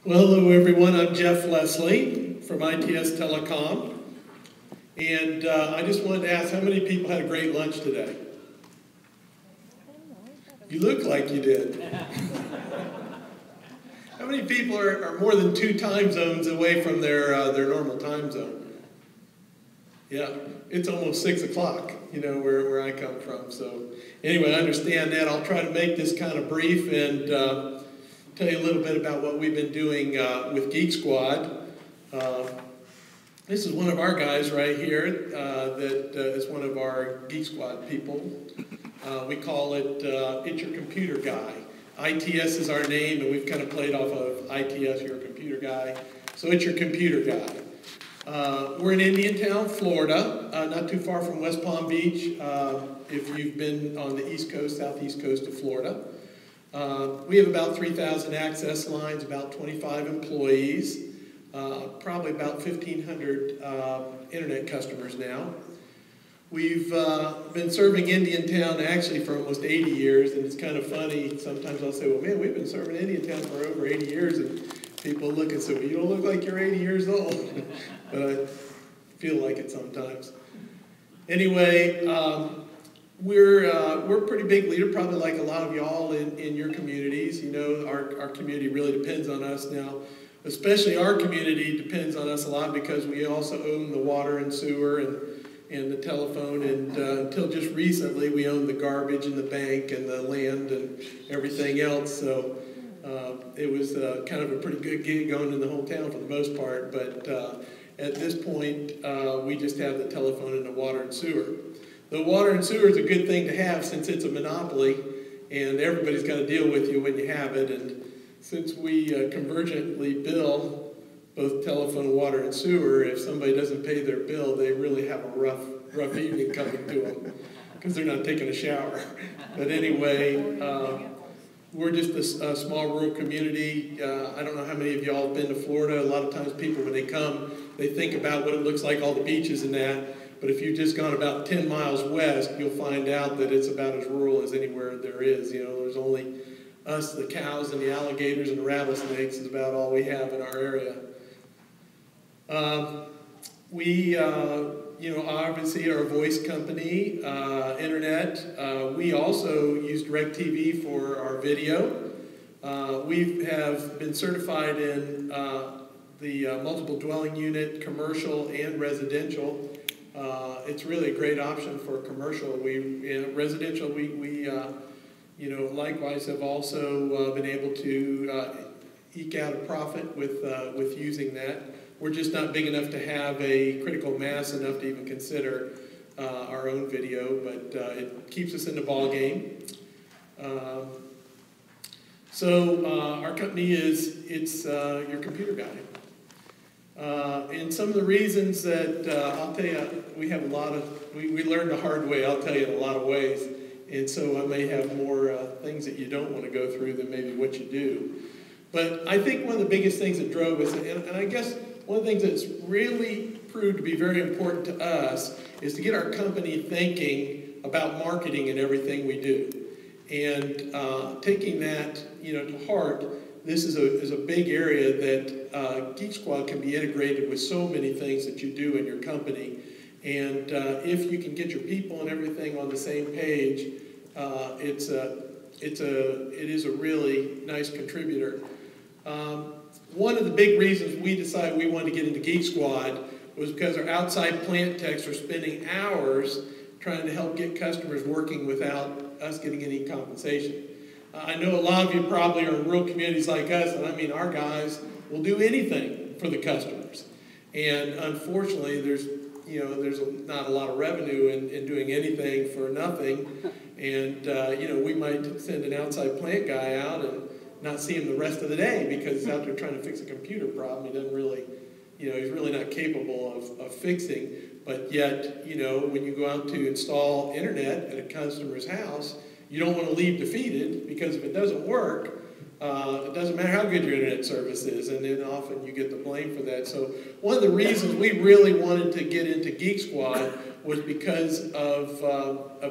Well, hello everyone, I'm Jeff Leslie from ITS Telecom, and I just wanted to ask how many people had a great lunch today? You look like you did. How many people are more than 2 time zones away from their normal time zone? Yeah, it's almost 6 o'clock, you know, where I come from. So anyway, I understand that. I'll try to make this kind of brief and tell you a little bit about what we've been doing with Geek Squad. This is one of our guys right here that is one of our Geek Squad people. We call it It's Your Computer Guy. ITS is our name, and we've kind of played off of ITS, You're a Computer Guy. So it's Your Computer Guy. We're in Indiantown, Florida, not too far from West Palm Beach, if you've been on the east coast, southeast coast of Florida. We have about 3,000 access lines, about 25 employees, probably about 1,500 internet customers now. We've been serving Indiantown actually for almost 80 years, and it's kind of funny. Sometimes I'll say, well, man, we've been serving Indiantown for over 80 years, and people look and say, well, you don't look like you're 80 years old. But I feel like it sometimes. Anyway, we're a pretty big leader, probably like a lot of y'all in your communities. You know, our community really depends on us now. Especially our community depends on us a lot because we also own the water and sewer and the telephone, and until just recently we owned the garbage and the bank and the land and everything else. So it was kind of a pretty good gig going in the whole town for the most part. But at this point, we just have the telephone and the water and sewer. The water and sewer is a good thing to have since it's a monopoly, and everybody's got to deal with you when you have it. And since we convergently bill both telephone, water, and sewer, if somebody doesn't pay their bill, they really have a rough evening coming to them because they're not taking a shower. But anyway, we're just a small rural community. I don't know how many of y'all have been to Florida. A lot of times people, when they come, they think about what it looks like, all the beaches and that. But if you've just gone about 10 miles west, you'll find out that it's about as rural as anywhere there is. You know, there's only us, the cows, and the alligators, and the rattlesnakes is about all we have in our area. You know, obviously are a voice company, internet. We also use DirecTV for our video. We have been certified in the multiple dwelling unit, commercial, and residential. It's really a great option for commercial. Residential, you know, likewise have also been able to eke out a profit with using that. We're just not big enough to have a critical mass enough to even consider our own video, but it keeps us in the ball game. Our company it's Your Computer Guy. And some of the reasons that I'll tell you, we have a lot of, we learned the hard way, I'll tell you in a lot of ways. And so I may have more things that you don't want to go through than maybe what you do. But I think one of the biggest things that drove us, and I guess one of the things that's really proved to be very important to us is to get our company thinking about marketing and everything we do. And taking that, you know, to heart, this is a big area that Geek Squad can be integrated with so many things that you do in your company. And if you can get your people and everything on the same page, it is a really nice contributor. One of the big reasons we decided we wanted to get into Geek Squad was because our outside plant techs are spending hours trying to help get customers working without us getting any compensation. I know a lot of you probably are in rural communities like us, and I mean our guys will do anything for the customers. And unfortunately, there's not a lot of revenue in doing anything for nothing. And you know, we might send an outside plant guy out and not see him the rest of the day because he's out there trying to fix a computer problem. He doesn't really, you know, he's really not capable of fixing. But yet, you know, when you go out to install internet at a customer's house, you don't want to leave defeated because if it doesn't work, it doesn't matter how good your internet service is, and then often you get the blame for that. So one of the reasons we really wanted to get into Geek Squad was because of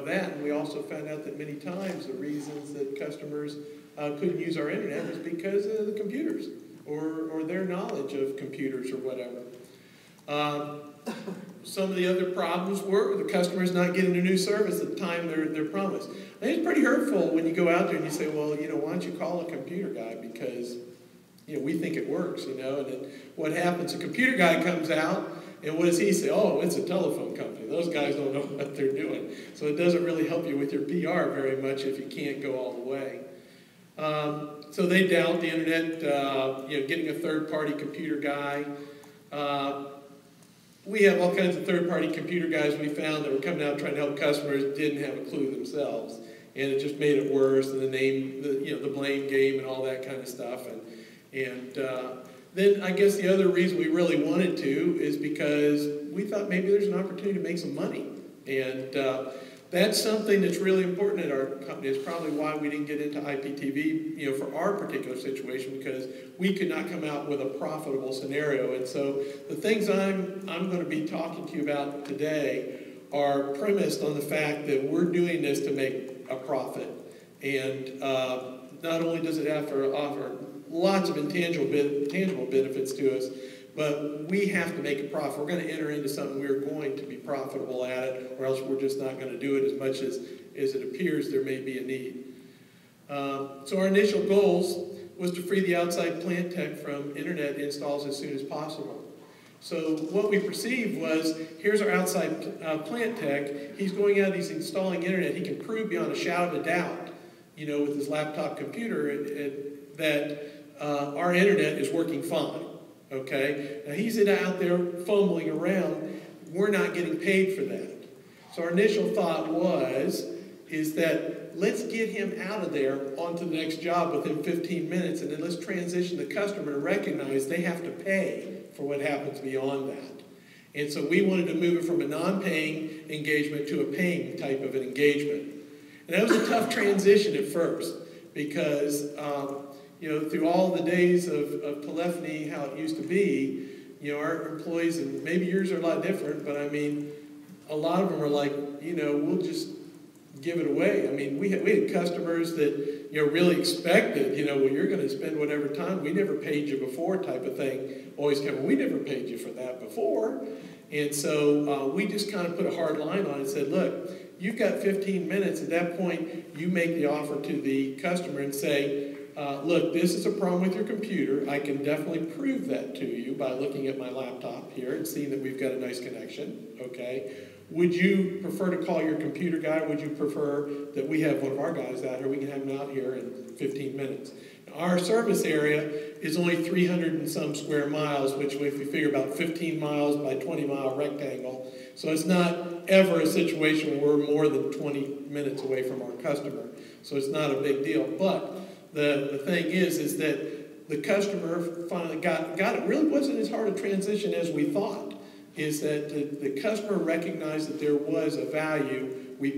that, and we also found out that many times the reasons that customers couldn't use our internet was because of the computers. or their knowledge of computers or whatever. Some of the other problems were the customers not getting a new service at the time they're promised. I think it's pretty hurtful when you go out there and you say, well, why don't you call a computer guy because, we think it works, and then what happens, a computer guy comes out, and what does he say? Oh, it's a telephone company. Those guys don't know what they're doing. So it doesn't really help you with your PR very much if you can't go all the way. So they doubt the internet, getting a third-party computer guy. We have all kinds of third-party computer guys we found that were coming out trying to help customers, didn't have a clue themselves. And it just made it worse, and the blame game and all that kind of stuff. And then I guess the other reason we really wanted to is because we thought maybe there's an opportunity to make some money. And that's something that's really important at our company. It's probably why we didn't get into IPTV, for our particular situation, because we could not come out with a profitable scenario. And so the things I'm going to be talking to you about today are premised on the fact that we're doing this to make a profit. And not only does it have to offer lots of tangible benefits to us, but we have to make a profit. We're going to enter into something we're going to be profitable at it, or else we're just not going to do it as much as it appears there may be a need. So our initial goals was to free the outside plant tech from internet installs as soon as possible. So what we perceived was, here's our outside plant tech. He's going out, he's installing internet. He can prove beyond a shadow of a doubt, with his laptop computer that our internet is working fine. Okay? Now he's out there fumbling around. We're not getting paid for that. So our initial thought is that let's get him out of there onto the next job within 15 minutes, and then let's transition the customer to recognize they have to pay for what happens beyond that. And so we wanted to move it from a non-paying engagement to a paying type of an engagement. And that was a tough transition at first because through all the days of telephony, how it used to be, our employees, and maybe yours are a lot different, but I mean, a lot of them are like, we'll just give it away. I mean, we had customers that, really expected, well, you're going to spend whatever time, we never paid you before type of thing. Always come, we never paid you for that before. And so we just kind of put a hard line on it and said, look, you've got 15 minutes. At that point, you make the offer to the customer and say, look, this is a problem with your computer. I can definitely prove that to you by looking at my laptop here and seeing that we've got a nice connection, okay? Would you prefer to call your computer guy? Would you prefer that we have one of our guys out here? We can have him out here in 15 minutes. Now, our service area is only 300 and some square miles, which if you figure about 15 miles by 20 mile rectangle. So it's not ever a situation where we're more than 20 minutes away from our customer. So it's not a big deal. But the thing is that the customer finally got it. Really wasn't as hard a transition as we thought. Is that the customer recognized that there was a value. We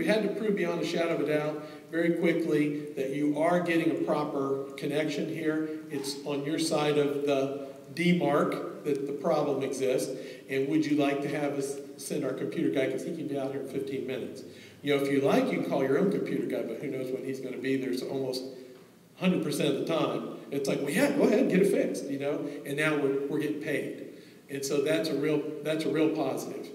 had to prove beyond a shadow of a doubt very quickly that you are getting a proper connection here. It's on your side of the demarc that the problem exists. And would you like to have us send our computer guy, because he can be out here in 15 minutes. If you like, you can call your own computer guy, but who knows when he's going to be there. So almost 100% of the time, it's like, well, yeah, go ahead and get it fixed, and now we're getting paid. And so that's a real positive.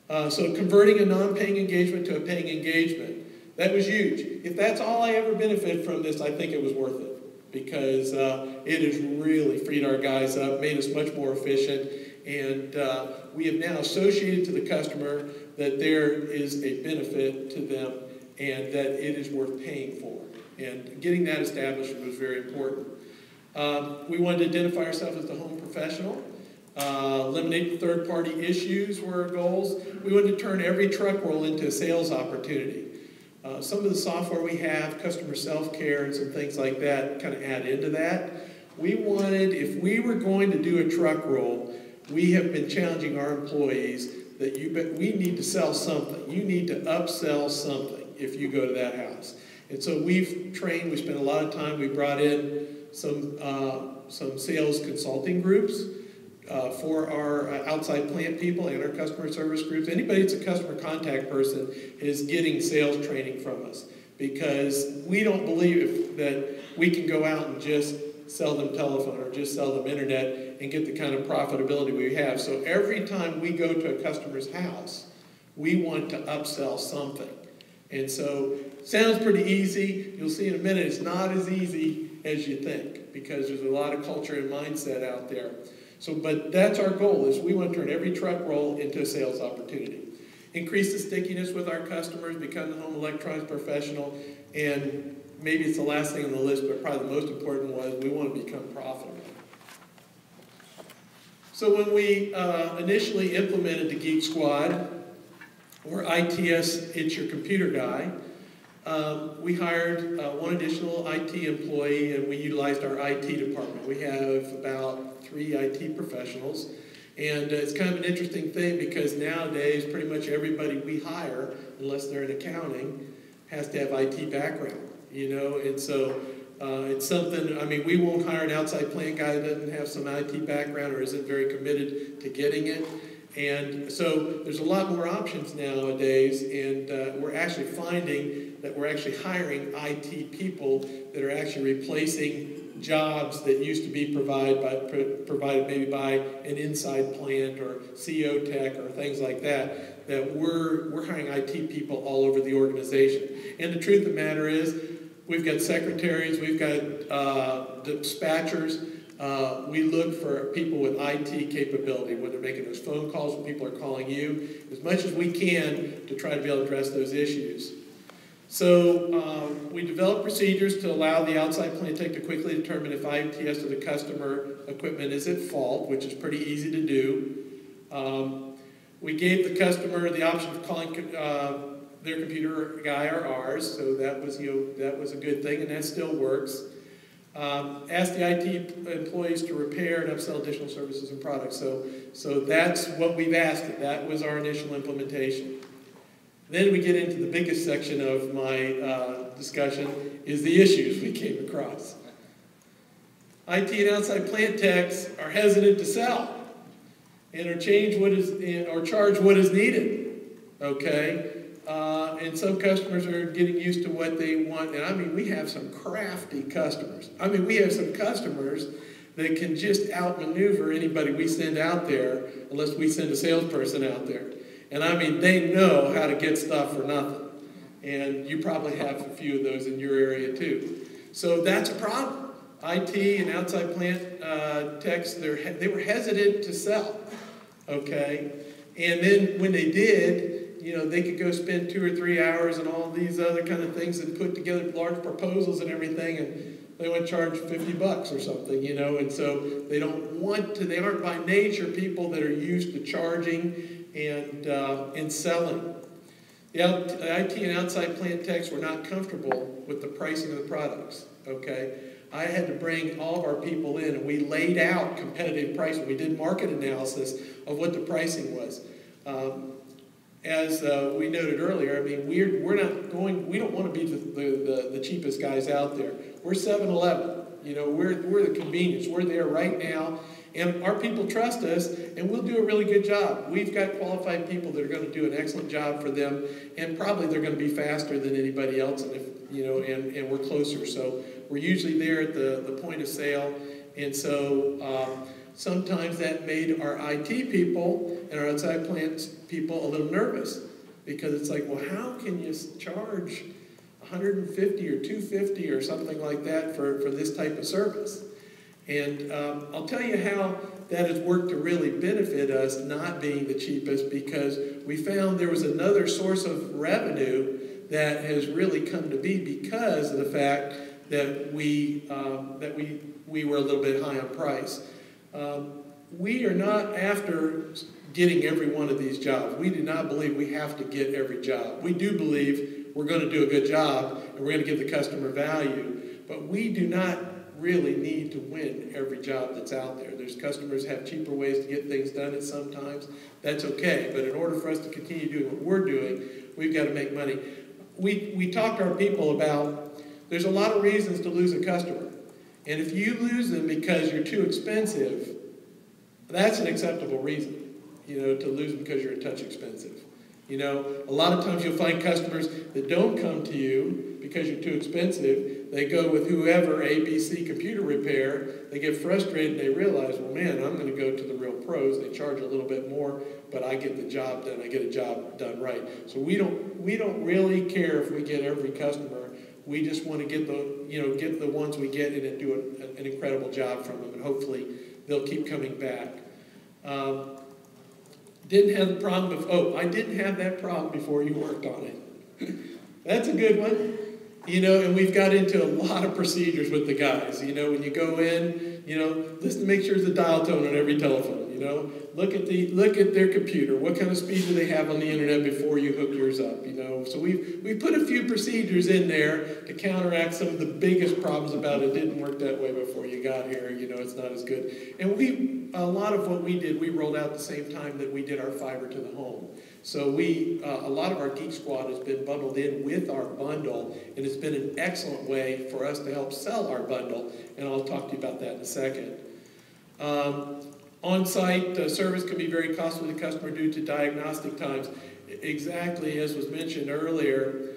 So converting a non-paying engagement to a paying engagement, that was huge. If that's all I ever benefit from this, I think it was worth it, because it has really freed our guys up, made us much more efficient, and we have now associated to the customer that there is a benefit to them and that it is worth paying for. And getting that established was very important. We wanted to identify ourselves as the home professional. Eliminate third-party issues were our goals. We wanted to turn every truck roll into a sales opportunity. Some of the software we have, customer self-care and some things like that, kind of add into that. We wanted, if we were going to do a truck roll, we have been challenging our employees that we need to sell something. You need to upsell something if you go to that house. And so we've trained, we spent a lot of time, we brought in some sales consulting groups for our outside plant people and our customer service groups. Anybody that's a customer contact person is getting sales training from us, because we don't believe that we can go out and just sell them telephone or just sell them internet and get the kind of profitability we have. So every time we go to a customer's house, we want to upsell something. And so it sounds pretty easy. You'll see in a minute it's not as easy as you think because there's a lot of culture and mindset out there. So, but that's our goal, is we want to turn every truck roll into a sales opportunity. Increase the stickiness with our customers, become the home electronics professional, and maybe it's the last thing on the list, but probably the most important was we want to become profitable. So when we initially implemented the Geek Squad, or ITS, it's your computer guy, we hired one additional IT employee, and we utilized our IT department. We have about 3 IT professionals, and it's kind of an interesting thing because nowadays pretty much everybody we hire, unless they're in accounting, has to have IT background, you know, and so it's something, I mean, we won't hire an outside plant guy that doesn't have some IT background or isn't very committed to getting it. And so there's a lot more options nowadays, and we're actually finding that we're actually hiring IT people that are actually replacing jobs that used to be provided maybe by an inside plant or CO tech or things like that, that we're hiring IT people all over the organization. And the truth of the matter is, we've got secretaries, we've got dispatchers. We look for people with IT capability when they're making those phone calls, when people are calling you, as much as we can to try to be able to address those issues. So we develop procedures to allow the outside plant tech to quickly determine if ITS of the customer equipment is at fault, which is pretty easy to do. We gave the customer the option of calling their computer guy or ours, so that was a good thing, and that still works. Ask the IT employees to repair and upsell additional services and products. So that's what we've asked. That was our initial implementation. Then we get into the biggest section of my discussion, is the issues we came across. IT and outside plant techs are hesitant to sell and or charge what is needed. Okay? And some customers are getting used to what they want. And I mean, we have some crafty customers. I mean, we have some customers that can just outmaneuver anybody we send out there, unless we send a salesperson out there. And I mean, they know how to get stuff for nothing. And you probably have a few of those in your area too. So that's a problem. IT and outside plant techs, they were hesitant to sell. Okay? And then when they did, you know, they could go spend 2 or 3 hours and all these other kind of things and put together large proposals and everything, and they would charge $50 or something, you know, and so they aren't by nature people that are used to charging and selling. The IT and outside plant techs were not comfortable with the pricing of the products, okay? I had to bring all of our people in, and we laid out competitive pricing. We did market analysis of what the pricing was. As we noted earlier, I mean, we don't want to be the cheapest guys out there. We're 7-Eleven. You know, we're the convenience. We're there right now, and our people trust us, and we'll do a really good job. We've got qualified people that are going to do an excellent job for them, and probably they're going to be faster than anybody else, and and we're closer. So we're usually there at the point of sale, and so sometimes that made our IT people and our outside plants people a little nervous, because it's like, well, how can you charge $150 or $250 or something like that for this type of service? And I'll tell you how that has worked to really benefit us not being the cheapest, because we found there was another source of revenue that has really come to be because of the fact that we were a little bit high on price. We are not after getting every one of these jobs. We do not believe we have to get every job. We do believe we're going to do a good job and we're going to give the customer value, but we do not really need to win every job that's out there. There's customers have cheaper ways to get things done at sometimes. That's okay, but in order for us to continue doing what we're doing, we've got to make money. We talk to our people about, there's a lot of reasons to lose a customer. And if you lose them because you're too expensive, that's an acceptable reason, to lose them because you're a touch expensive. A lot of times you'll find customers that don't come to you because you're too expensive. they go with whoever, ABC Computer Repair, they get frustrated and they realize, well, man, I'm going to go to the real pros. They charge a little bit more, but I get the job done. I get a job done right. So we don't really care if we get every customer. We just want to get the ones we get and do an incredible job from them, and hopefully they'll keep coming back. Didn't have the problem of, I didn't have that problem before you worked on it. That's a good one. And we've got into a lot of procedures with the guys. When you go in, listen to make sure there's a dial tone on every telephone. Look at their computer. What kind of speed do they have on the internet before you hook yours up? So we put a few procedures in there to counteract some of the biggest problems about it didn't work that way before you got here. It's not as good. And a lot of what we did, we rolled out at the same time that we did our fiber to the home. So a lot of our Geek Squad has been bundled in with our bundle, and it's been an excellent way for us to help sell our bundle, and I'll talk to you about that in a second. On-site service can be very costly to the customer due to diagnostic times. Exactly as was mentioned earlier,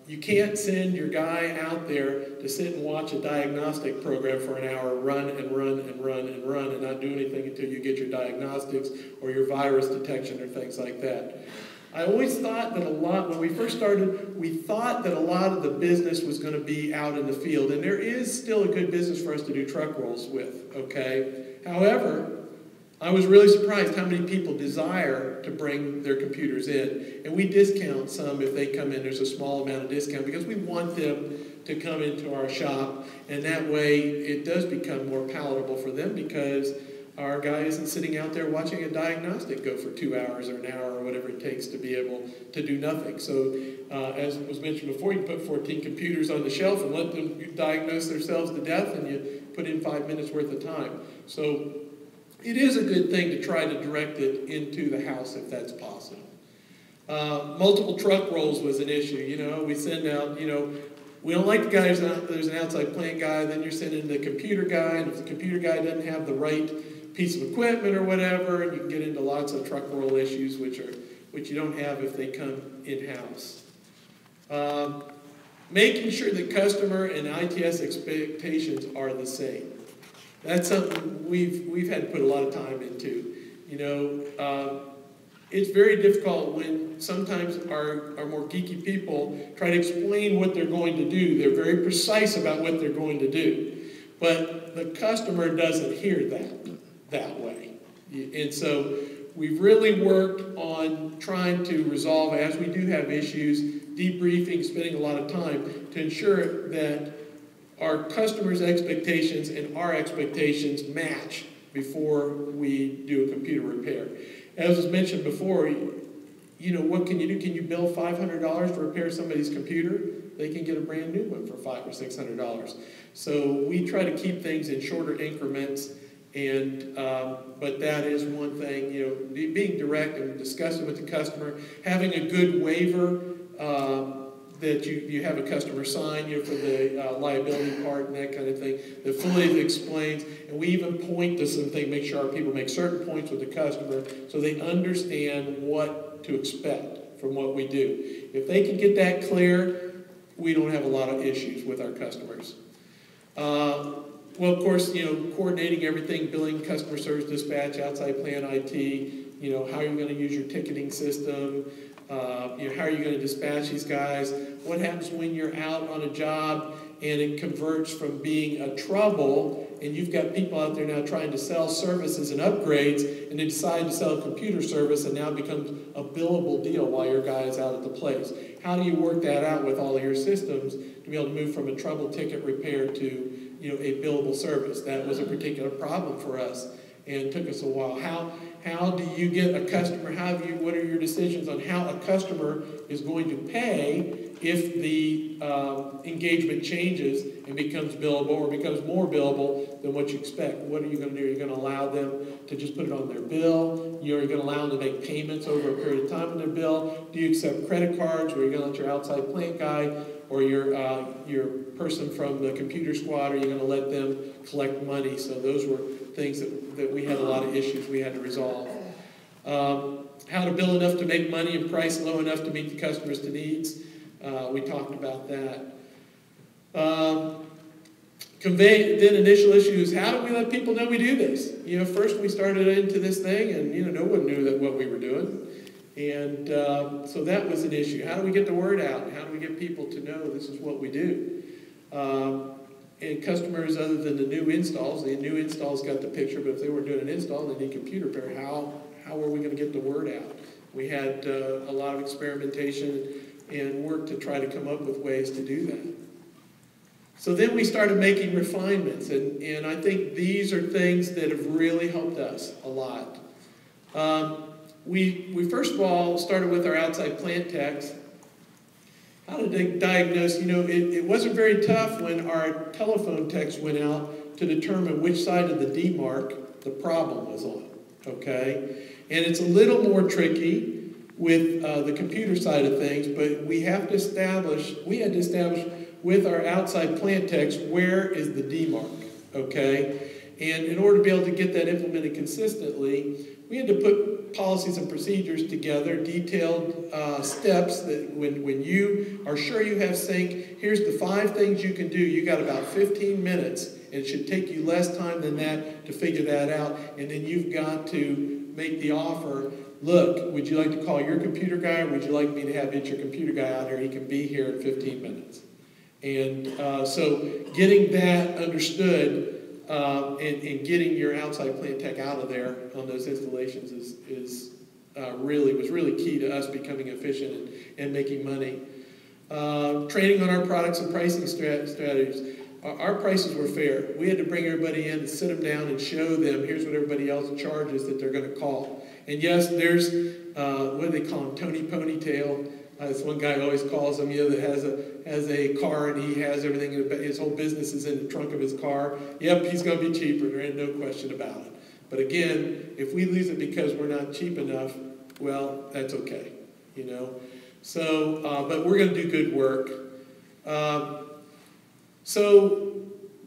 you can't send your guy out there to sit and watch a diagnostic program for an hour, run and run and run and run, and not do anything until you get your diagnostics or your virus detection or things like that. I always thought that when we first started, we thought that a lot of the business was going to be out in the field, and there is still a good business for us to do truck rolls with, okay? However, I was really surprised how many people desire to bring their computers in. And we discount some if they come in. There's a small amount of discount because we want them to come into our shop. And that way it does become more palatable for them because our guy isn't sitting out there watching a diagnostic go for 2 hours or an hour or whatever it takes to be able to do nothing. So as was mentioned before, you put 14 computers on the shelf and let them diagnose themselves to death, and you put in 5 minutes worth of time. So it is a good thing to try to direct it into the house if that's possible. Multiple truck rolls was an issue. We send out, we don't like the guys out, there's an outside plant guy, then you're sending the computer guy, and if the computer guy doesn't have the right piece of equipment or whatever, you can get into lots of truck roll issues which you don't have if they come in-house. Making sure that customer and ITS expectations are the same. That's something we've had to put a lot of time into. It's very difficult when sometimes our more geeky people try to explain what they're going to do. They're very precise about what they're going to do. But the customer doesn't hear that way. And so we've really worked on trying to resolve, as we do have issues, debriefing, spending a lot of time to ensure that our customers' expectations and our expectations match before we do a computer repair. As was mentioned before, what can you do? Can you bill $500 to repair somebody's computer? They can get a brand new one for $500 or $600. So we try to keep things in shorter increments, and but that is one thing. Being direct and discussing with the customer, having a good waiver. That you have a customer sign for the liability part and that kind of thing that fully explains, and we even point to some things, make sure our people make certain points with the customer so they understand what to expect from what we do. If they can get that clear, we don't have a lot of issues with our customers. Well, of course, coordinating everything, billing, customer service, dispatch, outside plant IT, how you're going to use your ticketing system, how are you going to dispatch these guys? What happens when you're out on a job and it converts from being a trouble and you've got people out there now trying to sell services and upgrades and they decide to sell a computer service and now it becomes a billable deal while your guy is out at the place? How do you work that out with all of your systems to be able to move from a trouble ticket repair to a billable service? That was a particular problem for us and took us a while. How do you get a customer, what are your decisions on how a customer is going to pay if the engagement changes and becomes billable or becomes more billable than what you expect? What are you going to do? Are you going to allow them to just put it on their bill? Are you going to allow them to make payments over a period of time on their bill? Do you accept credit cards? Or are you going to let your outside plant guy or your person from the computer squad, are you going to let them collect money? So those were things that we had a lot of issues we had to resolve. How to bill enough to make money and price low enough to meet the customer's needs. We talked about that. Then initial issue is, how do we let people know we do this? First we started into this thing, and no one knew what we were doing. And so that was an issue. How do we get the word out? How do we get people to know this is what we do? And customers, other than the new installs got the picture, but if they were doing an install, they need computer repair. How are we going to get the word out? We had a lot of experimentation and work to try to come up with ways to do that. So then we started making refinements, and I think these are things that have really helped us a lot. We first of all started with our outside plant techs. How to diagnose, it wasn't very tough when our telephone techs went out to determine which side of the D-mark the problem was on, okay? And it's a little more tricky with the computer side of things, but we had to establish with our outside plant techs, where is the D-mark, okay? And in order to be able to get that implemented consistently, we had to put policies and procedures together, detailed steps that when you are sure you have sync, here's the 5 things you can do. You got about 15 minutes, and it should take you less time than that to figure that out. And then you've got to make the offer. Look, would you like to call your computer guy, or would you like me to have your computer guy out here? He can be here in 15 minutes. And so getting that understood and getting your outside plant tech out of there on those installations was really key to us becoming efficient and making money. Training on our products and pricing strategies. Our prices were fair. We had to bring everybody in and sit them down and show them, here's what everybody else charges that they're going to call. And yes, there's, what do they call him, Tony Ponytail. This one guy always calls him, that has a car and he has everything, his whole business is in the trunk of his car. Yep, he's going to be cheaper, there ain't no question about it. But again, if we lose it because we're not cheap enough, well, that's okay, So, but we're going to do good work. So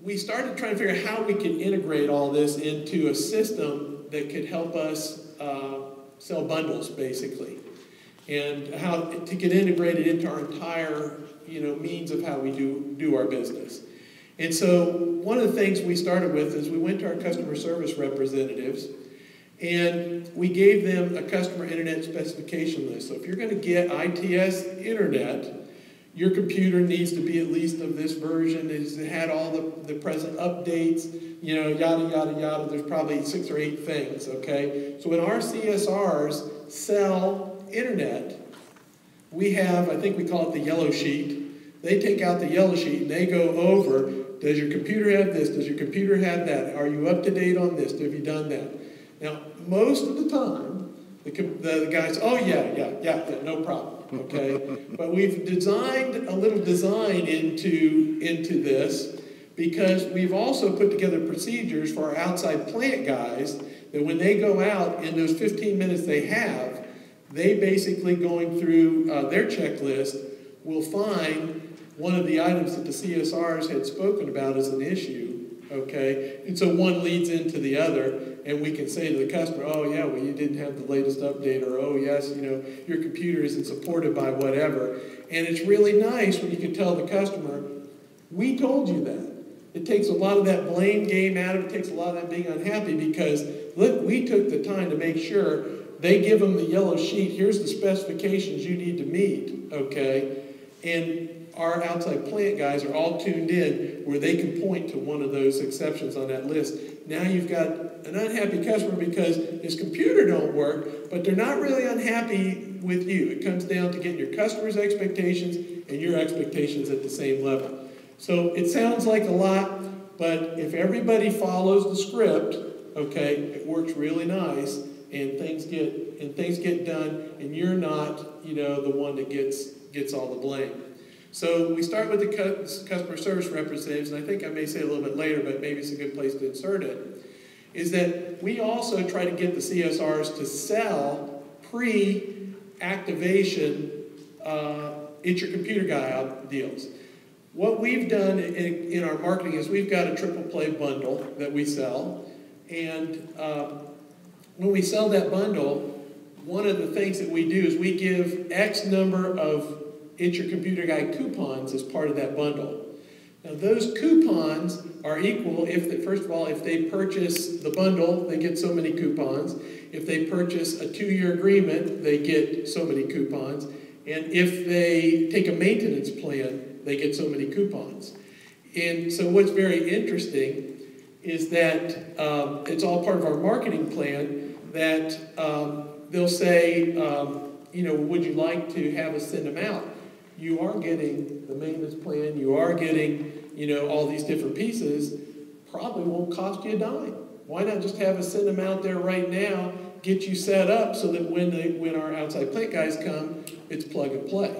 we started trying to figure out how we could integrate all this into a system that could help us sell bundles, basically. And how to get integrated into our entire, means of how we do our business. And so one of the things we started with is we went to our customer service representatives and we gave them a customer internet specification list. So if you're going to get ITS internet, your computer needs to be at least of this version. It's had all the present updates, yada, yada, yada. There's probably 6 or 8 things, okay? So when our CSRs sell internet, we have, I think we call it the yellow sheet. They take out the yellow sheet and they go over, does your computer have this? Does your computer have that? Are you up to date on this? Have you done that? Now, most of the time, the guys, oh yeah, no problem, okay? But we've designed a little design into this because we've also put together procedures for our outside plant guys that when they go out in those 15 minutes they have, they basically going through their checklist will find one of the items that the CSRs had spoken about as an issue, okay? And so one leads into the other, and we can say to the customer, oh yeah, well you didn't have the latest update, or oh yes, your computer isn't supported by whatever. And it's really nice when you can tell the customer, we told you that. It takes a lot of that blame game out of it, takes a lot of that being unhappy because, look, we took the time to make sure they give them the yellow sheet. Here's the specifications you need to meet, okay? And our outside plant guys are all tuned in where they can point to one of those exceptions on that list. Now you've got an unhappy customer because his computer don't work, but they're not really unhappy with you. It comes down to getting your customer's expectations and your expectations at the same level. So it sounds like a lot, but if everybody follows the script, okay, it works really nice. And things get done, and you're not, the one that gets all the blame. So we start with the customer service representatives, and I think I may say a little bit later, but maybe it's a good place to insert it, is that we also try to get the CSRs to sell pre-activation It's Your Computer Guy deals. What we've done in our marketing is we've got a triple play bundle that we sell, and when we sell that bundle, one of the things that we do is we give X number of It's Your Computer Guy coupons as part of that bundle. Now those coupons are equal first of all, if they purchase the bundle, they get so many coupons. If they purchase a 2-year agreement, they get so many coupons. And if they take a maintenance plan, they get so many coupons. And so what's very interesting is that it's all part of our marketing plan that they'll say, would you like to have us send them out? You are getting the maintenance plan, you are getting, all these different pieces, probably won't cost you a dime. Why not just have us send them out there right now, get you set up so that when our outside plant guys come, it's plug and play.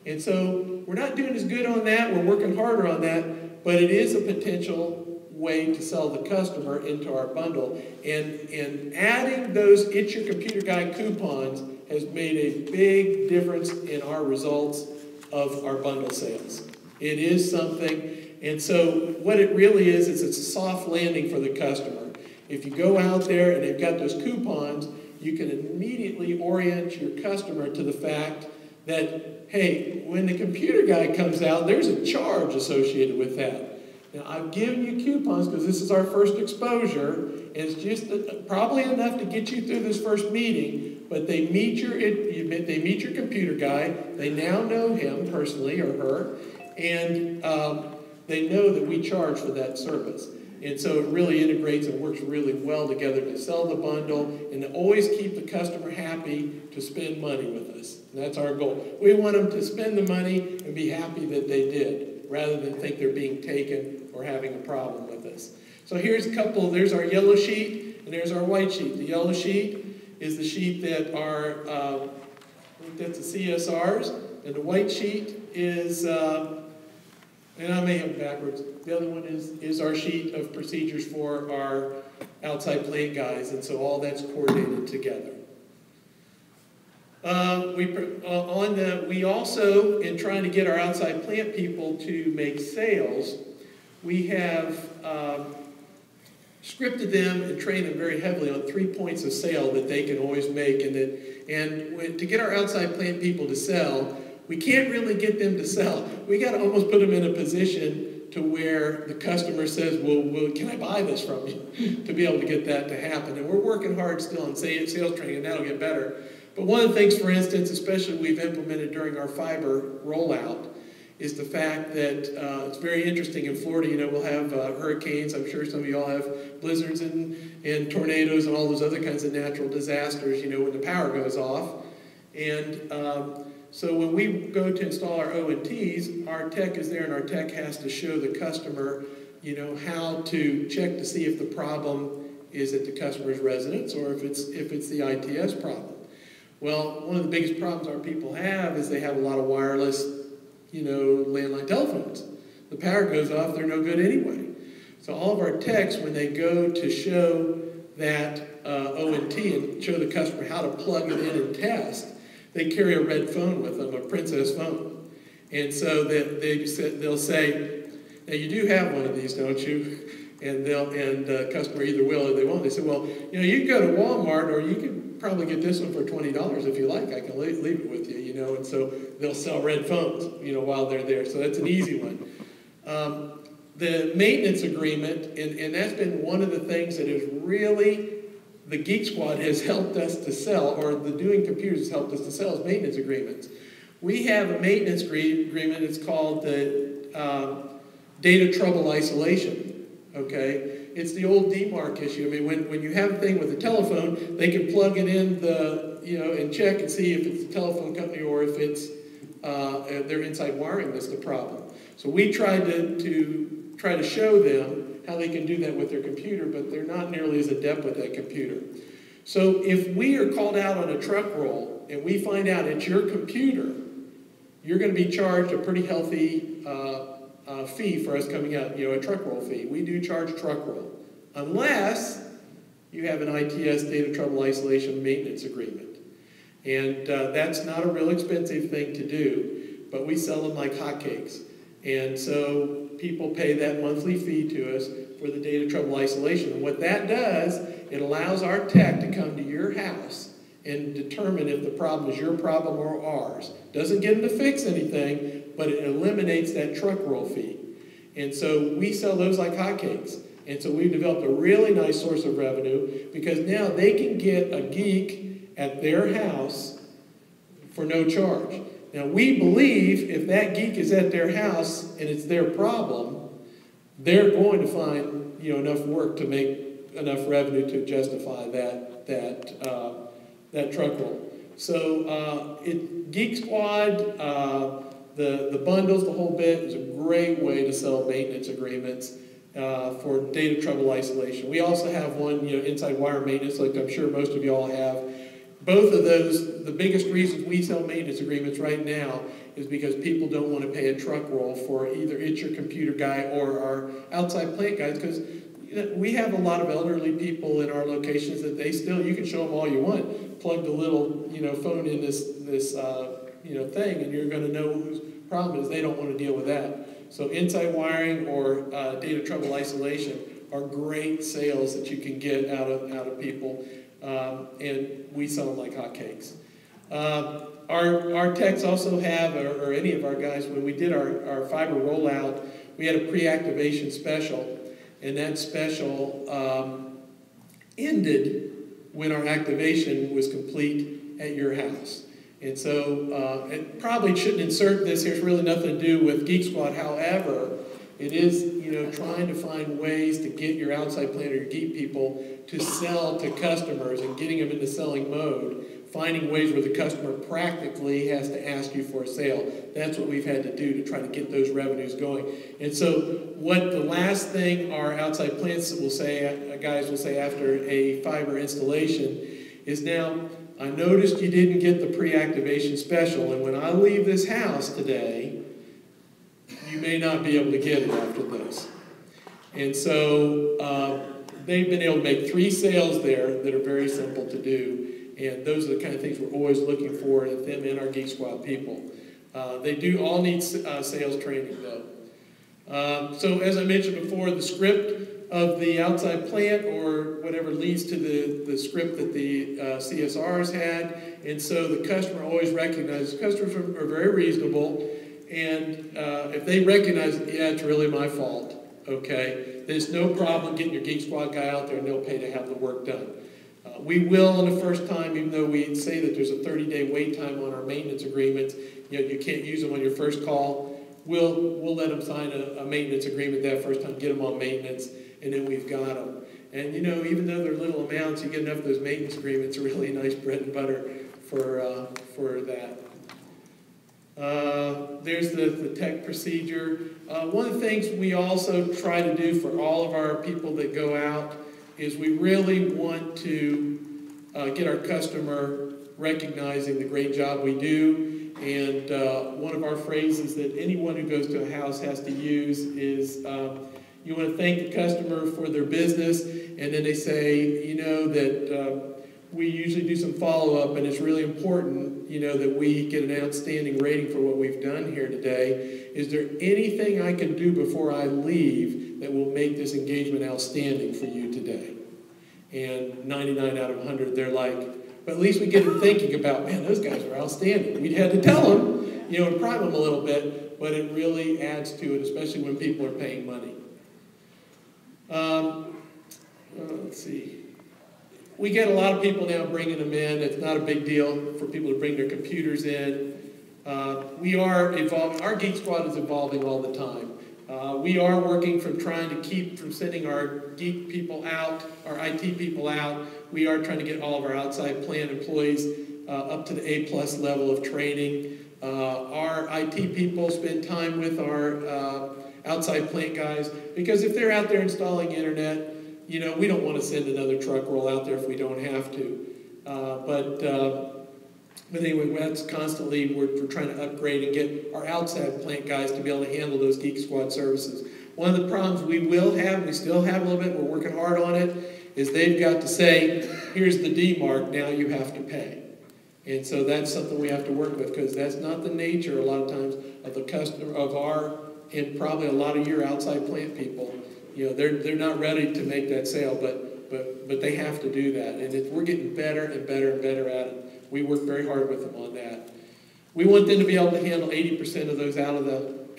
And so we're not doing as good on that, we're working harder on that, but it is a potential way to sell the customer into our bundle. And adding those It's Your Computer Guy coupons has made a big difference in our results of our bundle sales. It is something, and so what it really is it's a soft landing for the customer. If you go out there and they've got those coupons, you can immediately orient your customer to the fact that, hey, when the computer guy comes out, there's a charge associated with that. Now, I've given you coupons because this is our first exposure, and it's just probably enough to get you through this first meeting, but they meet your computer guy, they now know him personally or her, and they know that we charge for that service. And so it really integrates and works really well together to sell the bundle and to always keep the customer happy to spend money with us. And that's our goal. We want them to spend the money and be happy that they did, rather than think they're being taken or having a problem with us. So here's a couple, there's our yellow sheet and there's our white sheet. The yellow sheet is the sheet that are, that's the CSRs, and the white sheet is, and I may have it backwards, the other one is our sheet of procedures for our outside plant guys, and so all that's coordinated together. We also, in trying to get our outside plant people to make sales, we have scripted them and trained them very heavily on 3 points of sale that they can always make, to get our outside plant people to sell, we can't really get them to sell. We got to almost put them in a position to where the customer says, well, can I buy this from you? To be able to get that to happen. And we're working hard still on sales training, and that'll get better. But one of the things, for instance, especially we've implemented during our fiber rollout, is the fact that it's very interesting in Florida. We'll have hurricanes. I'm sure some of y'all have blizzards and tornadoes and all those other kinds of natural disasters, when the power goes off. And so when we go to install our O&Ts, our tech is there, and our tech has to show the customer, how to check to see if the problem is at the customer's residence or if it's the ITS problem. Well, one of the biggest problems our people have is they have a lot of wireless, landline telephones. The power goes off, they're no good anyway. So all of our techs, when they go to show that O&T and show the customer how to plug it in and test, they carry a red phone with them, a Princess phone. And so they'll say, now you do have one of these, don't you? And the customer either will or they won't. They say, well, you can go to Walmart, or you can probably get this one for $20 if you like. I can leave it with you, And so they'll sell red phones, while they're there. So that's an easy one. The maintenance agreement, and that's been one of the things that is really the Geek Squad has helped us to sell, or the Doing Computers has helped us to sell, is maintenance agreements. We have a maintenance agreement. It's called the data trouble isolation, okay? It's the old DMARC issue. I mean, when you have a thing with a telephone, they can plug it in and check and see if it's the telephone company or if it's their inside wiring that's the problem. So we tried to show them how they can do that with their computer, but they're not nearly as adept with that computer. So if we are called out on a truck roll and we find out it's your computer, you're going to be charged a pretty healthy fee for us coming out, a truck roll fee. We do charge truck roll, unless you have an ITS data trouble isolation maintenance agreement. And that's not a real expensive thing to do, but we sell them like hotcakes. And so people pay that monthly fee to us for the data trouble isolation. And what that does, it allows our tech to come to your house and determine if the problem is your problem or ours. Doesn't get them to fix anything, but it eliminates that truck roll fee. And so we sell those like hotcakes. And so we've developed a really nice source of revenue because now they can get a geek at their house for no charge. Now we believe if that geek is at their house and it's their problem, they're going to find enough work to make enough revenue to justify that truck roll. So Geek Squad, the bundles, the whole bit is a great way to sell maintenance agreements for data trouble isolation. We also have one, inside wire maintenance, like I'm sure most of you all have. Both of those, the biggest reasons we sell maintenance agreements right now is because people don't want to pay a truck roll for either it's your computer guy or our outside plant guys, because we have a lot of elderly people in our locations that you can show them all you want. Plug the little, phone in this thing, and you're going to know whose problem is. They don't want to deal with that. So inside wiring or data trouble isolation are great sales that you can get out of people, and we sell them like hotcakes. Our techs also have, or any of our guys, when we did our fiber rollout, we had a pre-activation special, and that special ended when our activation was complete at your house. And so it probably shouldn't insert this here. It's really nothing to do with Geek Squad. However, it is, trying to find ways to get your outside plant or your geek people to sell to customers and getting them into selling mode, finding ways where the customer practically has to ask you for a sale. That's what we've had to do to try to get those revenues going. And so what the last thing our outside plants will say, guys will say after a fiber installation is, now, I noticed you didn't get the pre-activation special, and when I leave this house today, you may not be able to get it after this. And so they've been able to make 3 sales there that are very simple to do, and those are the kind of things we're always looking for in them and our Geek Squad people. They do all need sales training, though. So as I mentioned before, the script of the outside plant or whatever leads to the script that the CSRs had. And so the customer always recognizes, customers are very reasonable, and if they recognize, yeah, it's really my fault, okay, there's no problem getting your Geek Squad guy out there and they'll pay to have the work done. We will on the first time, even though we say that there's a 30-day wait time on our maintenance agreements, you can't use them on your first call, we'll let them sign a maintenance agreement that first time, get them on maintenance, and then we've got them. And even though they're little amounts, you get enough of those maintenance agreements, are really nice bread and butter for that. There's the tech procedure. One of the things we also try to do for all of our people that go out is we really want to get our customer recognizing the great job we do. And one of our phrases that anyone who goes to a house has to use is, you want to thank the customer for their business, and then they say, that we usually do some follow-up, and it's really important, that we get an outstanding rating for what we've done here today. Is there anything I can do before I leave that will make this engagement outstanding for you today? And 99 out of 100, they're like, but at least we get them thinking about, man, those guys are outstanding. We'd had to tell them, and prime them a little bit, but it really adds to it, especially when people are paying money. Let's see. We get a lot of people now bringing them in. It's not a big deal for people to bring their computers in. We are evolving. Our Geek Squad is evolving all the time. We are working from trying to keep from sending our geek people out, our IT people out. We are trying to get all of our outside plant employees up to the A+ level of training. Our IT people spend time with our outside plant guys, because if they're out there installing internet, we don't want to send another truck roll out there if we don't have to. But anyway, that's constantly, we're trying to upgrade and get our outside plant guys to be able to handle those Geek Squad services. One of the problems we will have, we still have a little bit, we're working hard on it, is they've got to say, here's the D mark, now you have to pay. And so that's something we have to work with, because that's not the nature a lot of times of the customer, of our, and probably a lot of your outside plant people. They're not ready to make that sale, but they have to do that. And we're getting better and better and better at it. We work very hard with them on that. We want them to be able to handle 80% of those out of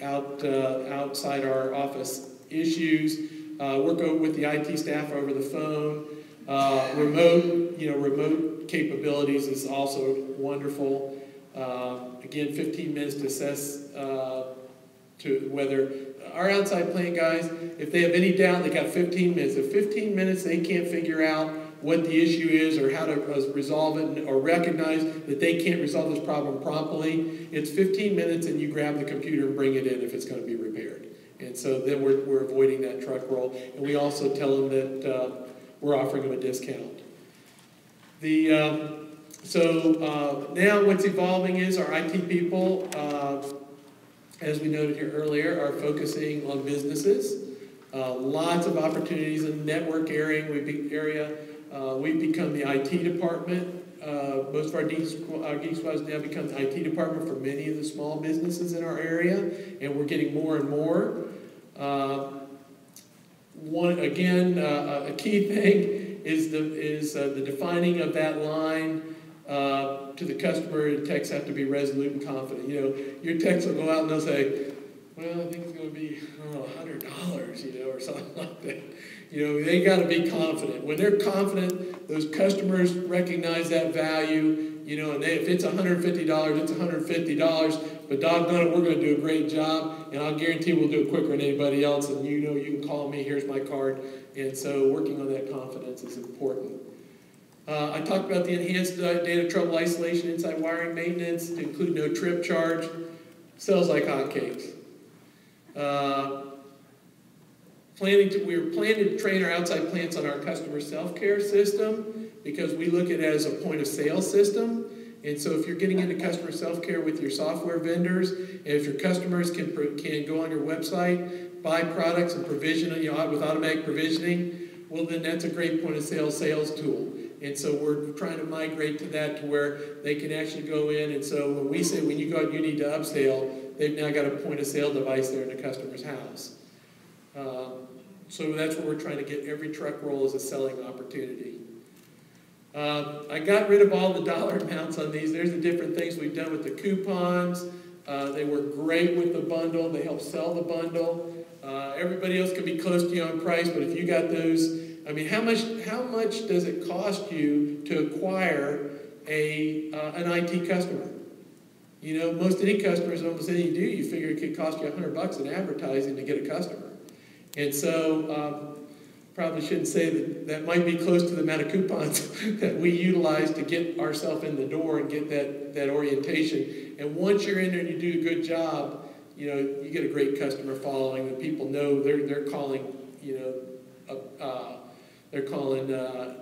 outside our office issues, work with the IT staff over the phone. Remote capabilities is also wonderful. Again, 15 minutes to assess to whether our outside plant guys, if they have any doubt, they got 15 minutes. If 15 minutes they can't figure out what the issue is or how to resolve it or recognize that they can't resolve this problem promptly, it's 15 minutes and you grab the computer and bring it in if it's going to be repaired. And so then we're avoiding that truck roll. And we also tell them that we're offering them a discount. Now what's evolving is our IT people, as we noted here earlier, are focusing on businesses. Lots of opportunities in the network area. We've become the IT department. Most of our Geek Squads now become the IT department for many of the small businesses in our area, and we're getting more and more. A key thing is the defining of that line to the customer. The texts have to be resolute and confident. You know, your text will go out and they'll say, well, I think it's going to be $100, or something like that. They got to be confident. When they're confident, those customers recognize that value. And if it's $150, it's $150. But doggone it, we're going to do a great job, and I'll guarantee we'll do it quicker than anybody else. And you can call me. Here's my card. And so working on that confidence is important. I talked about the enhanced data trouble isolation inside wiring maintenance to include no trip charge. Sells like hotcakes. We're planning to train our outside plants on our customer self-care system because we look at it as a point-of-sale system. And so if you're getting into customer self-care with your software vendors, and if your customers can go on your website, buy products and provision with automatic provisioning, well, then that's a great point-of-sale sales tool. And so we're trying to migrate to that to where they can actually go in. And so when we say when you go out, you need to upsell, they've now got a point-of-sale device there in the customer's house. So that's what we're trying to get every truck roll as a selling opportunity. I got rid of all the dollar amounts on these. There's the different things we've done with the coupons. They work great with the bundle. They help sell the bundle. Everybody else can be close to you on price, but if you got those, how much does it cost you to acquire an IT customer? Most any customers, almost any you do, you figure it could cost you $100 in advertising to get a customer. And so, probably shouldn't say that might be close to the amount of coupons that we utilize to get ourselves in the door and get that orientation. And once you're in there and you do a good job, you get a great customer following, and people know they're calling, they're calling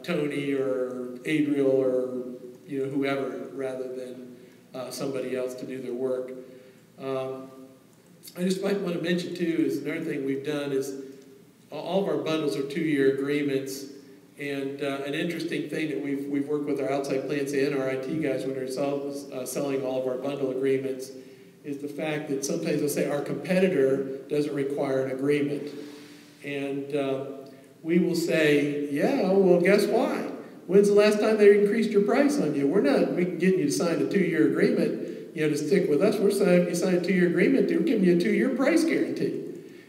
Tony or Adriel or whoever rather than somebody else to do their work. I just might want to mention too is another thing we've done is all of our bundles are 2-year agreements, and an interesting thing that we've worked with our outside plants and our IT guys when they're selling all of our bundle agreements is the fact that sometimes they'll say our competitor doesn't require an agreement, and we will say, yeah, well, guess why? When's the last time they increased your price on you? We're not getting you to sign a 2-year agreement, to stick with us. We're saying if you sign a 2-year agreement, we're giving you a 2-year price guarantee.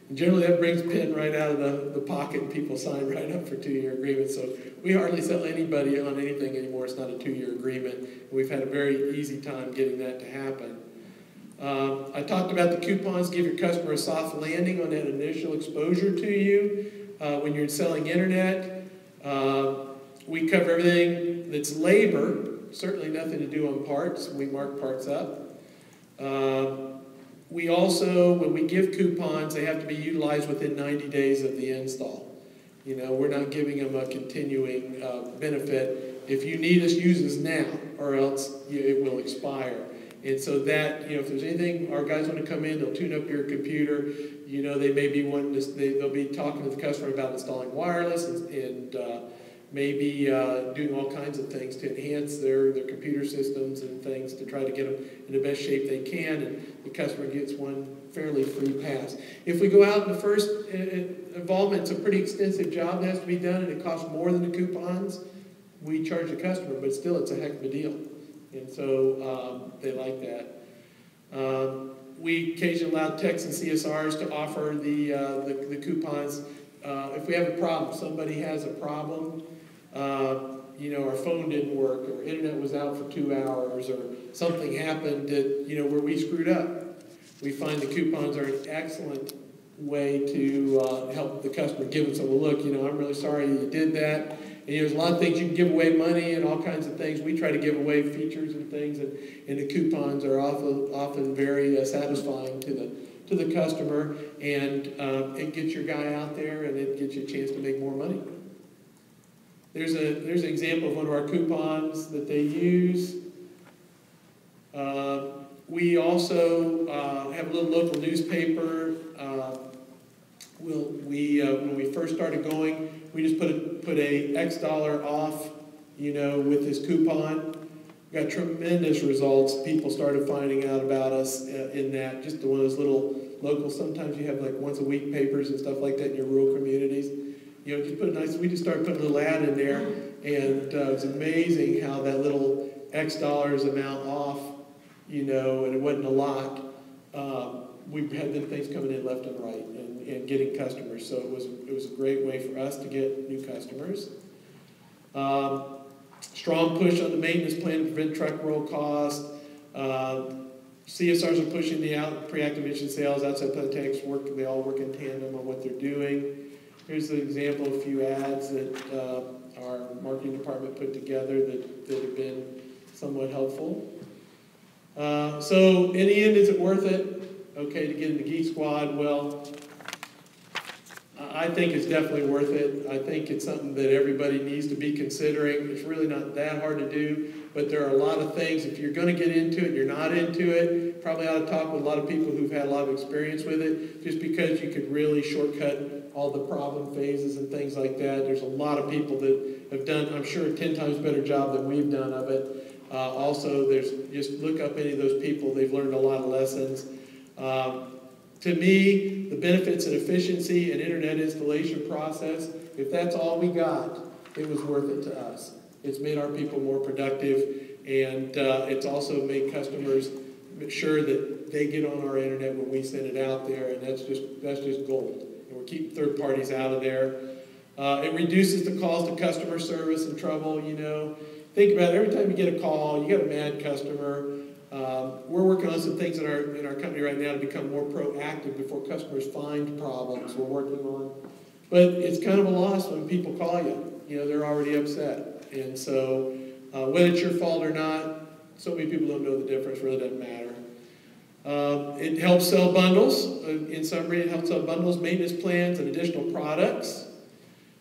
And generally, that brings pen right out of the pocket, and people sign right up for 2-year agreements. So we hardly sell anybody on anything anymore. It's not a 2-year agreement. And we've had a very easy time getting that to happen. I talked about the coupons. Give your customer a soft landing on that initial exposure to you when you're selling internet. We cover everything that's labor. Certainly nothing to do on parts. We mark parts up. We also, when we give coupons, they have to be utilized within 90 days of the install. We're not giving them a continuing benefit. If you need us, use us now, or else it will expire. And so that, if there's anything, our guys want to come in, they'll tune up your computer. They may be wanting to, they'll be talking to the customer about installing wireless and maybe doing all kinds of things to enhance their computer systems and things to try to get them in the best shape they can, and the customer gets one fairly free pass. If we go out in the first involvement, it's a pretty extensive job that has to be done, and it costs more than the coupons. We charge the customer, but still it's a heck of a deal. And so they like that. we occasionally allow techs and CSRs to offer the coupons. If we have a problem, somebody has a problem, our phone didn't work, or internet was out for 2 hours, or something happened that, where we screwed up. We find the coupons are an excellent way to help the customer, give them some, look, I'm really sorry you did that. And there's a lot of things you can give away, money and all kinds of things. We try to give away features and things, and the coupons are often very satisfying to the customer, and it gets your guy out there, and it gets you a chance to make more money. There's an example of one of our coupons that they use. We also have a little local newspaper. When we first started going, we just put a X dollar off, with this coupon. We got tremendous results. People started finding out about us in that, just one of those little local, sometimes you have like once a week papers and stuff like that in your rural communities. We just started putting a little ad in there, and it's amazing how that little X dollars amount off, and it wasn't a lot. We had them things coming in left and right and getting customers. So it was a great way for us to get new customers. Strong push on the maintenance plan to prevent truck roll costs. CSRs are pushing the pre-activation sales, outside techs work. They all work in tandem on what they're doing. Here's an example of a few ads that our marketing department put together that have been somewhat helpful. So in the end, is it worth it? Okay, to get in the Geek Squad? Well, I think it's definitely worth it. I think it's something that everybody needs to be considering. It's really not that hard to do, but there are a lot of things. If you're going to get into it, you're not into it, probably ought to talk with a lot of people who've had a lot of experience with it, just because you could really shortcut all the problem phases and things like that. There's a lot of people that have done, I'm sure, a 10 times better job than we've done of it. Also, just look up any of those people. They've learned a lot of lessons. To me, the benefits and efficiency and internet installation process, if that's all we got, it was worth it to us. It's made our people more productive, and it's also made customers sure that they get on our internet when we send it out there, and that's just gold. And we're keeping third parties out of there. It reduces the calls to customer service and trouble. Think about it. Every time you get a call, you got a mad customer. We're working on some things in our company right now to become more proactive before customers find problems we're working on. But it's kind of a loss when people call you. They're already upset. And so whether it's your fault or not, so many people don't know the difference. Really doesn't matter. It helps sell bundles. In summary, it helps sell bundles, maintenance plans, and additional products.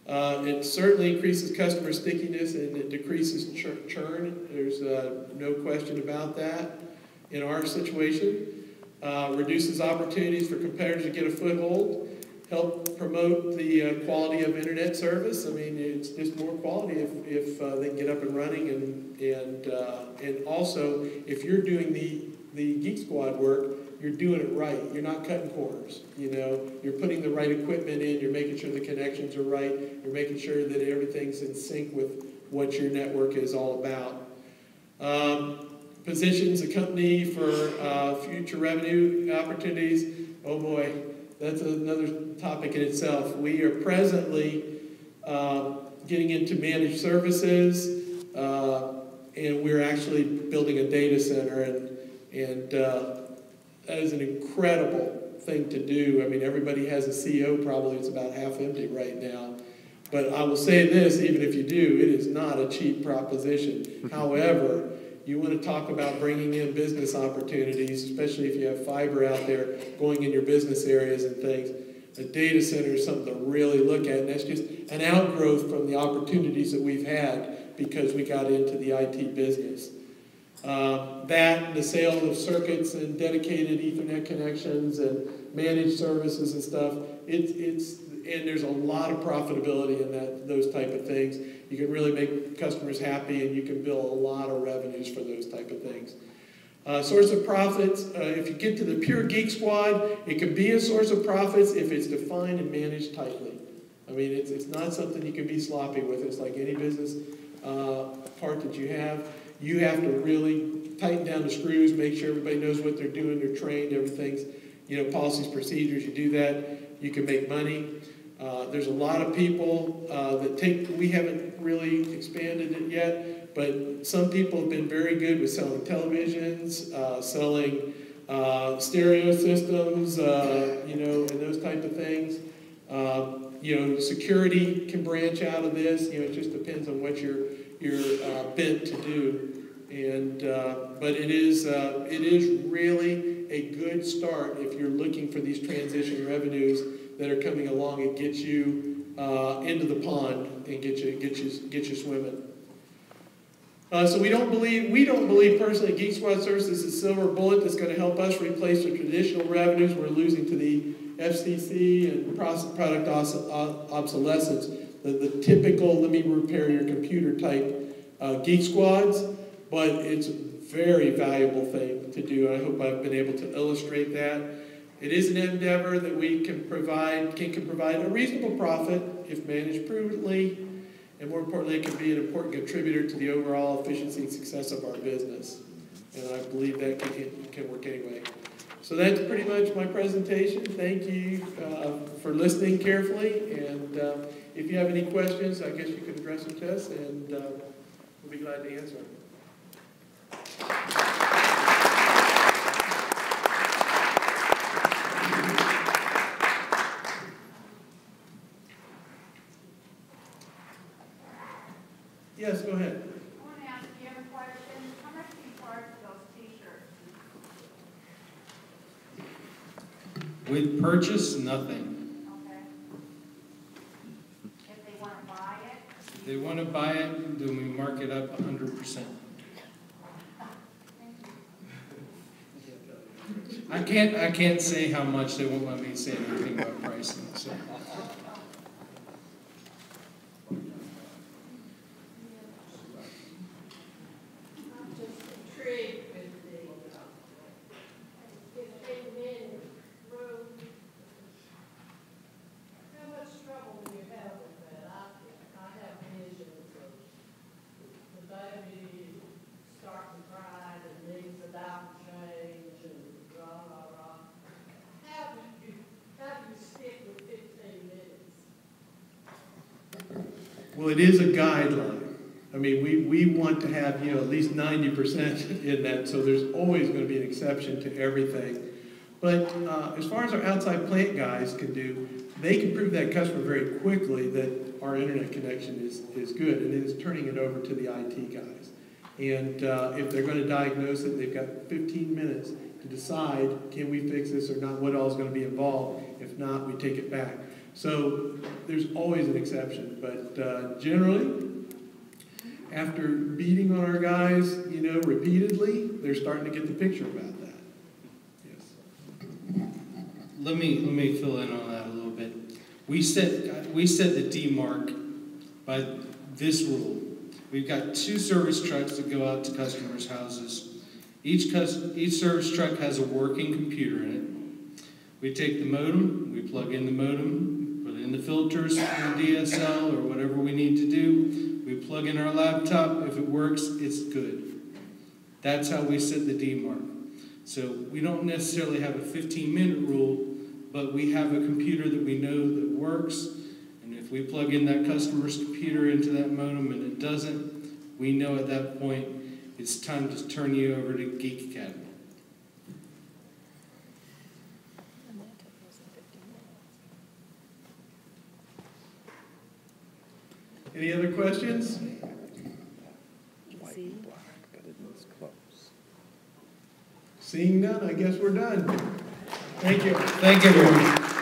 It certainly increases customer stickiness, and it decreases churn. There's no question about that in our situation. Reduces opportunities for competitors to get a foothold. Help promote the quality of internet service. I mean, it's just more quality if they can get up and running, and also if you're doing the Geek Squad work, you're doing it right. You're not cutting corners. You're putting the right equipment in. You're making sure the connections are right. You're making sure that everything's in sync with what your network is all about. Positions the company for future revenue opportunities. Oh boy, that's another topic in itself. We are presently getting into managed services, and we're actually building a data center, and that is an incredible thing to do. I mean, everybody has a CO probably. It's about half empty right now. But I will say this, even if you do, it is not a cheap proposition. However, you want to talk about bringing in business opportunities, especially if you have fiber out there going in your business areas and things. A data center is something to really look at, and that's just an outgrowth from the opportunities that we've had because we got into the IT business. That, the sale of circuits and dedicated Ethernet connections and managed services and stuff, and there's a lot of profitability in those type of things. You can really make customers happy, and you can build a lot of revenues for those type of things. Source of profits, if you get to the pure Geek Squad, it can be a source of profits if it's defined and managed tightly. I mean, it's not something you can be sloppy with. It's like any business part that you have. You have to really tighten down the screws, make sure everybody knows what they're doing, they're trained, everything's, policies, procedures, you do that, you can make money. There's a lot of people we haven't really expanded it yet, but some people have been very good with selling televisions, selling stereo systems, and those type of things. Security can branch out of this. It just depends on what you're bent to do. And but it is really a good start if you're looking for these transition revenues that are coming along and get you into the pond and get you swimming. So we don't believe personally Geek Squad Services is a silver bullet that's going to help us replace the traditional revenues we're losing to the FCC and product obsolescence, the typical let me repair your computer type Geek Squads, but it's a very valuable thing to do. I hope I've been able to illustrate that. It is an endeavor that we can provide a reasonable profit if managed prudently, and more importantly, it can be an important contributor to the overall efficiency and success of our business. And I believe that can work anyway. So that's pretty much my presentation. Thank you for listening carefully. And if you have any questions, I guess you can address them to us, and we'll be glad to answer them. Yes, go ahead. I want to ask you a question. How much do you charge for those T-shirts? With purchase, nothing. Okay. If they want to buy it? If they want to buy it, then we mark it up 100%. I can't say how much. They won't let me say anything about pricing. So. Well, it is a guideline. I mean, we want to have, at least 90% in that, so there's always going to be an exception to everything. But as far as our outside plant guys can do, they can prove that customer very quickly that our internet connection is good, and it is turning it over to the IT guys. And if they're going to diagnose it, they've got 15 minutes to decide, can we fix this or not, what all is going to be involved. If not, we take it back. So there's always an exception, but generally, after beating on our guys, repeatedly, they're starting to get the picture about that. Yes. Let me fill in on that a little bit. We set the D mark by this rule. We've got 2 service trucks that go out to customers' houses. Each service truck has a working computer in it. We take the modem, we plug in the modem, put in the filters for the DSL or whatever we need to do. We plug in our laptop. If it works, it's good. That's how we set the D mark. So we don't necessarily have a 15-minute rule, but we have a computer that we know that works. And if we plug in that customer's computer into that modem and it doesn't, we know at that point it's time to turn you over to Geek Academy. Any other questions? Seeing none, I guess we're done. Thank you. Thank you, everyone.